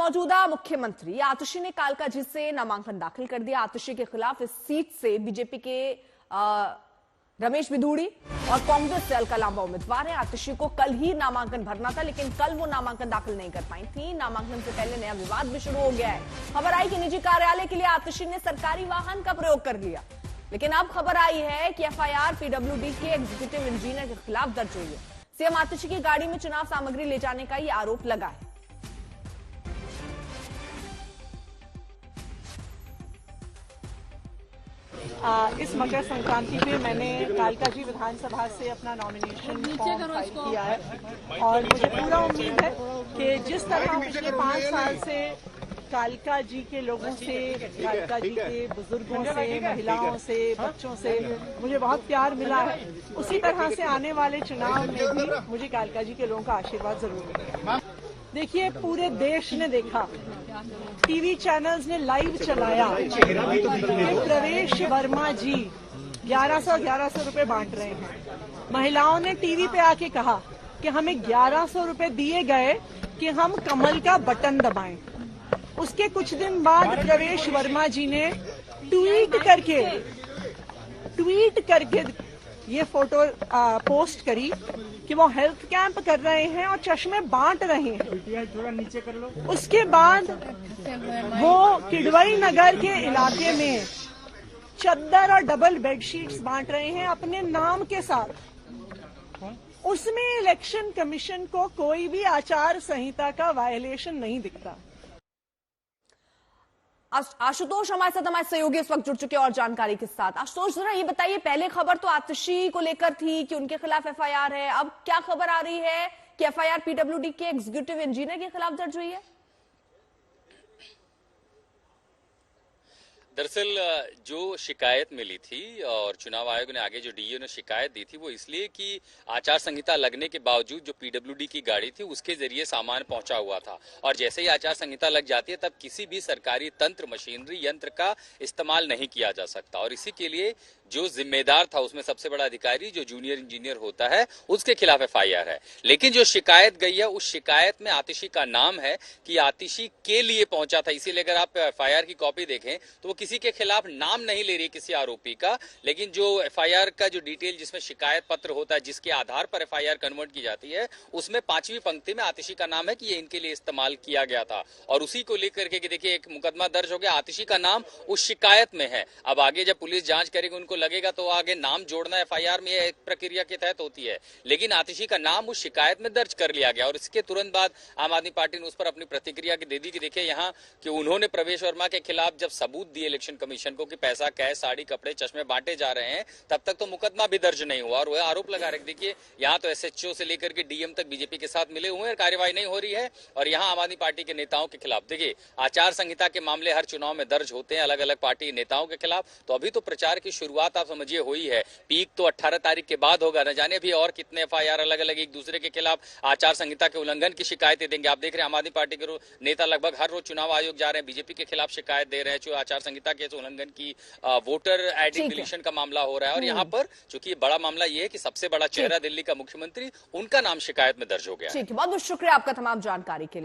मौजूदा मुख्यमंत्री आतिशी ने कालकाजी से नामांकन दाखिल कर दिया। आतिशी के खिलाफ इस सीट से बीजेपी के रमेश बिधूड़ी और कांग्रेस से अलका लांबा उम्मीदवार है। आतिशी को कल ही नामांकन भरना था, लेकिन कल वो नामांकन दाखिल नहीं कर पाई थी। नामांकन से पहले नया विवाद भी शुरू हो गया है। खबर आई कि निजी कार्यालय के लिए आतिशी ने सरकारी वाहन का प्रयोग कर लिया, लेकिन अब खबर आई है कि एफआईआर पीडब्ल्यूडी के एग्जीक्यूटिव इंजीनियर के खिलाफ दर्ज हुई है। सीएम आतिशी की गाड़ी में चुनाव सामग्री ले जाने का यह आरोप लगा है। इस मकर संक्रांति पे मैंने कालकाजी विधानसभा से अपना नॉमिनेशन फॉर्म फाइल किया है और मुझे पूरा उम्मीद है कि जिस तरह पिछले 5 साल से कालका जी के लोगों से, कालका जी के बुजुर्गों से, महिलाओं से, बच्चों से मुझे बहुत प्यार मिला है, उसी तरह से आने वाले चुनाव में भी मुझे कालका जी के लोगों का आशीर्वाद जरूर मिलेगा। देखिए, पूरे देश ने देखा, टीवी चैनल्स ने लाइव चलाया कि प्रवेश वर्मा जी 1100 रुपए बांट रहे हैं। महिलाओं ने टीवी पे आके कहा कि हमें 1100 रुपए दिए गए कि हम कमल का बटन दबाएं। उसके कुछ दिन बाद प्रवेश वर्मा जी ने ट्वीट करके ये फोटो पोस्ट करी कि वो हेल्थ कैंप कर रहे हैं और चश्मे बांट रहे हैं। थोड़ा नीचे कर लो। उसके बाद वो किडवई नगर के इलाके में चद्दर और डबल बेडशीट्स बांट रहे हैं अपने नाम के साथ। उसमें इलेक्शन कमीशन को कोई भी आचार संहिता का वायलेशन नहीं दिखता। आशुतोष हमारे साथ, हमारे सहयोगी इस वक्त जुड़ चुके हैं और जानकारी के साथ। आशुतोष, जरा ये बताइए, पहले खबर तो आतिशी को लेकर थी कि उनके खिलाफ एफआईआर है, अब क्या खबर आ रही है कि एफआईआर पीडब्ल्यूडी के एग्जीक्यूटिव इंजीनियर के खिलाफ दर्ज हुई है? दरअसल जो शिकायत मिली थी और चुनाव आयोग ने आगे जो डीईओ ने शिकायत दी थी वो इसलिए कि आचार संहिता लगने के बावजूद जो पीडब्ल्यूडी की गाड़ी थी उसके जरिए सामान पहुंचा हुआ था और जैसे ही आचार संहिता लग जाती है तब किसी भी सरकारी तंत्र, मशीनरी, यंत्र का इस्तेमाल नहीं किया जा सकता और इसी के लिए जो जिम्मेदार था उसमें सबसे बड़ा अधिकारी जो जूनियर इंजीनियर होता है उसके खिलाफ एफआईआर है। लेकिन जो शिकायत गई है उस शिकायत में आतिशी का नाम है कि आतिशी के लिए पहुंचा था, इसीलिए अगर आप एफआईआर की कॉपी देखें तो वो किसी के खिलाफ नाम नहीं ले रही किसी आरोपी का, लेकिन जो एफआईआर का जो डिटेल जिसमें शिकायत पत्र होता है जिसके आधार पर एफआईआर कन्वर्ट की जाती है उसमें 5वीं पंक्ति में आतिशी का नाम है कि ये इनके लिए इस्तेमाल किया गया था और उसी को लेकर के देखिए एक मुकदमा दर्ज हो गया। आतिशी का नाम उस शिकायत में है। अब आगे जब पुलिस जांच करेगी उनको लगेगा तो आगे नाम जोड़ना एफआईआर में एक प्रक्रिया के तहत होती है, लेकिन आतिशी का नाम उस शिकायत में दर्ज कर लिया गया और इसके तुरंत बाद आम आदमी पार्टी ने उस पर अपनी प्रतिक्रिया दे दी कि देखिए यहाँ कि उन्होंने प्रवेश वर्मा के खिलाफ जब सबूत दिए इलेक्शन कमीशन को कि पैसा, कैश, साड़ी, कपड़े, चश्मे बांटे जा रहे हैं, तब तक तो मुकदमा भी दर्ज नहीं हुआ और वह आरोप लगा रहे। देखिए यहाँ तो एसएचओ से लेकर के डीएम तक बीजेपी के साथ मिले हुए हैं, कार्यवाही नहीं हो रही है और यहाँ आम आदमी पार्टी के नेताओं के खिलाफ देखिए आचार संहिता के मामले हर चुनाव में दर्ज होते हैं अलग अलग पार्टी नेताओं के खिलाफ। तो अभी तो प्रचार की शुरुआत आप समझिए हुई है, पीक तो 18 तारीख के बाद होगा, न जाने भी और कितने एफआईआर अलग अलग एक दूसरे के खिलाफ आचार संहिता के उल्लंघन की शिकायतें देंगे। आप देख रहे हैं आम आदमी पार्टी के नेता लगभग हर रोज चुनाव आयोग जा रहे हैं, बीजेपी के खिलाफ शिकायत दे रहे हैं जो आचार संहिता के उल्लंघन की, वोटर आईडी डिलीशन का मामला हो रहा है और यहाँ पर चूंकि बड़ा मामला ये है कि सबसे बड़ा चेहरा दिल्ली का मुख्यमंत्री, उनका नाम शिकायत में दर्ज हो गया है। ठीक है, बहुत बहुत शुक्रिया आपका तमाम जानकारी के लिए।